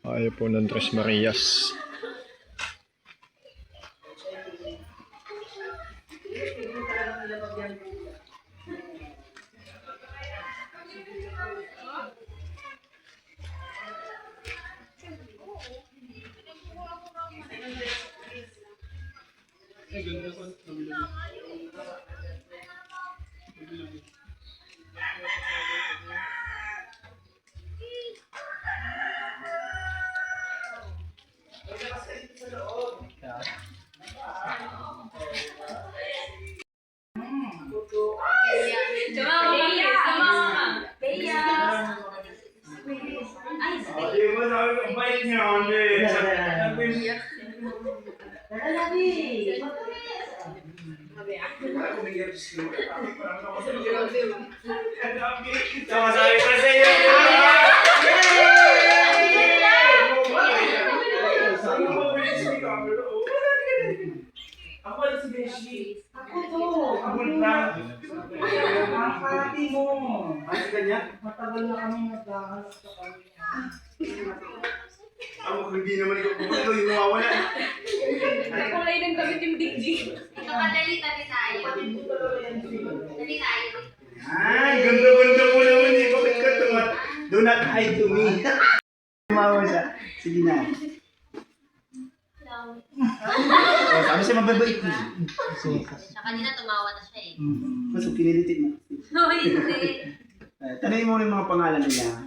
Ayaw po ng Tres Marias. Ako lang si Beshi. Ako to. Ako lang. Ang pati mo. Ay, kanya? Matagal na kami nagkahanap sa kanya. Ako hindi naman ikaw ikaw yung mawawala. Kulay ng damit yung digdig. Ito ka, dali tayo. Dali tayo. Ay, ganda-ganda mo naman eh. Bakit ka tumat? Do not hide to me. Tumawa siya. Sige na. Oh, sabi siya mababait mo. Sa kanina tumawa na siya eh. Mas pinilitin mo. No, hindi. Tanay mo yung mga pangalan nila.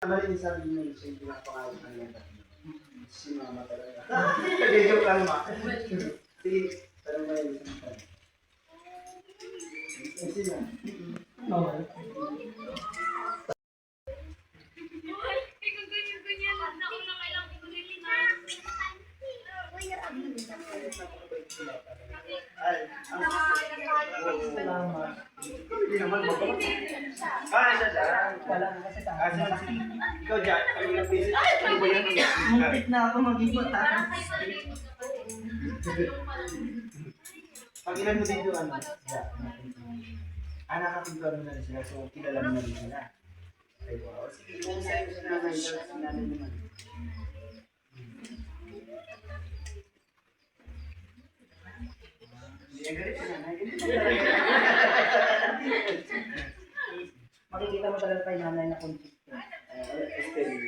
Ano rin sabi mo yung siyempre na pangalan ng nila? Si mama talaga. Kaya-joke lang ma. Sige, tanong ba yun? Sige. Hindi naman magpapag. Ikaw dyan, kami ng visit. Ano ba yan? Muntik na ako maging mataas. Pag-ilan mo dito, ano? Nakapagkaroon na rin sila, so kilala mo na rin sila. Ay, wow. Sige, kung sa'yo sa nanay, sa nanay naman. Hindi, galit sa nanay. Makikita mo talaga kay nanay na kontik. Estelle.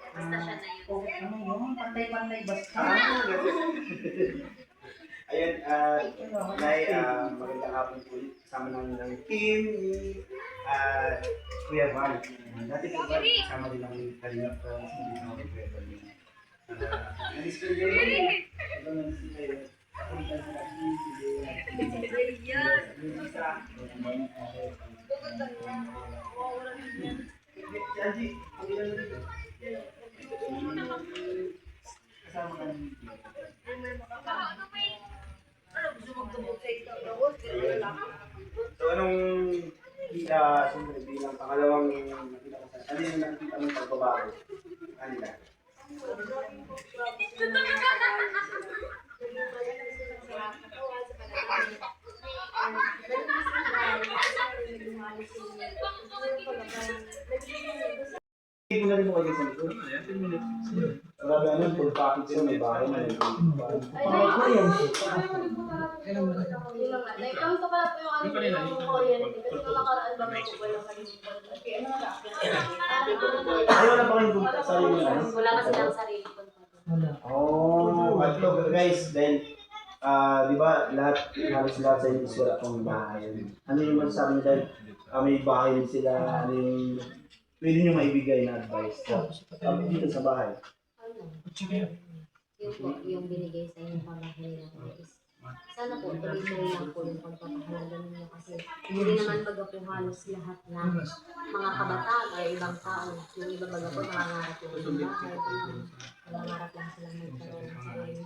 Basta siya na yun. Oh, ano yun? Pantay-pantay basta. Ayan, Nay, magandang hapon po ulit. Kasama ng team ni Kuya Val. Dati po ba, kasama din ang Kalingap hindi na ako Kuya Val. Nandis ko yun. Ito na si Kuya. Kapunta sa si Angie, ang ilan na dito? Kasama ka ng So anong siyempre bilang pangalawang nakita ko sa ano yung nakikita mong pagbabago? Kanila? Hindi ko na rin mo kayo sa likod. Grabe ano, full package yun, may bahay na yun. Parang ko yan. Kamusta pala po yung ano yung kuryente? Kasi nung nakaraan ba may wala Ay, wala pa kayong sarili na? Wala na silang sarili ko. Oh, ito guys, then, di ba, halos lahat sa inyo wala pang bahay. Ano yung masasabi nyo dahil may bahay din sila, ano yung pwede nyo maibigay na advice dito sa bahay? Yung binigay sa inyong pamahal na is sana po tuloy-tuloy lang po yung pagpapahalaga ninyo kasi hindi naman baga po halos lahat na mga kabataan o ibang tao. Yung iba baga po nangangarap po ng bahay. Nangangarap lang silang magkaroon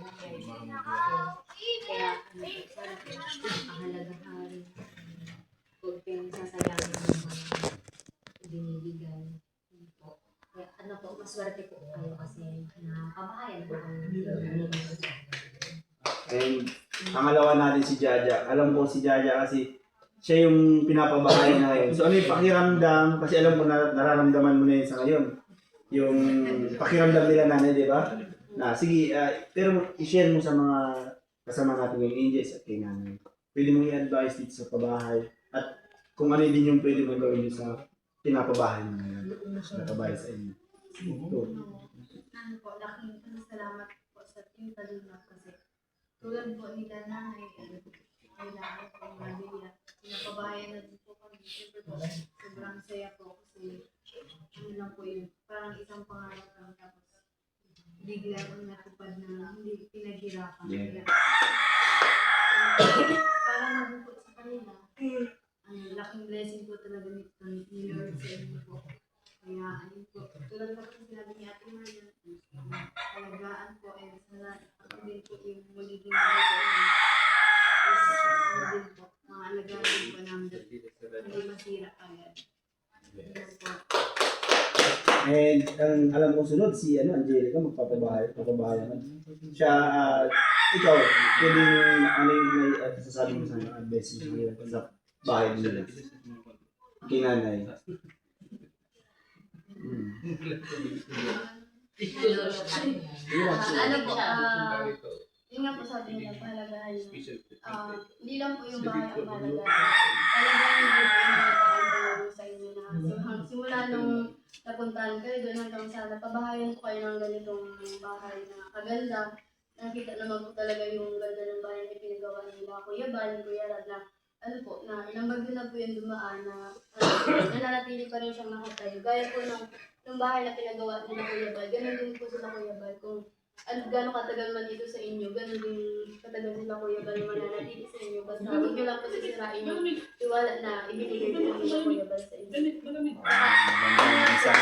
ng sariling bahay. Kaya sana po pahalagahan. Huwag pinasasayangin yung mga binibigay. Kaya ano po, maswerte po kayo kasi na kabahayan po ang binibigay. And Pangalawa natin si Jaja. Alam ko si Jaja kasi siya yung pinapabahay na ngayon. So ano yung pakiramdam? Kasi alam ko na nararamdaman mo na yun sa ngayon. Yung pakiramdam nila nanay, di ba? Na, sige, pero i-share mo sa mga kasama natin yung angels at kay nanay. Pwede mong i-advise dito sa pabahay at kung ano din yung pwede mong gawin sa pinapabahay mo ngayon. Pinapabahay sa inyo. Ito. Ano po, laking salamat po sa Team Kalingap kasi tulad po nila nanay, kailangan po mabili at pinapabayan na din po kami. Siyempre po, sobrang saya po kasi ano lang po yun, parang isang pangarap lang tapos bigla ang natupad na hindi pinaghirapan. Yeah. Para naman po sa kanila, laking blessing po talaga ni Lord sa inyo po. Kaya ayun po, tulad po kasi sinabi ni Ate Maria, alagaan po and sana ako din po yung magiging mga po ano din po, mga alagaan din po namin hindi masira agad. Ayun po. And ang alam kong sunod, si Angelica, magpapabahay naman. Siya, ikaw, pwedeng ano yung may sasabi mo sa advice mo sa bahay nila. Kinanay. Ano po, yun nga po sabi nila, pahalagahan na, hindi lang po yung bahay ang pahalagahan. Pahalagahan din po yung mga bahay sa inyo na simula nung napuntahan kayo doon hanggang sa napabahayan po kayo ng ganitong bahay na kaganda. Nakita naman po talaga yung ganda ng bahay na pinagawa nila Kuya Bal, Kuya Rad na ano po, na ilang bagyo na po yung dumaan na nananatili pa rin siyang nakatayo. Gaya po ng bahay na pinagawa nila Kuya Bal, ganun din po sila Kuya Bal. Kung gano'ng katagal man ito sa inyo, ganun din katagal sila Kuya Bal mananatili sa inyo. Basta huwag nyo lang po sisirain yung tiwala na ibinigay nila Kuya Bal sa inyo. Sa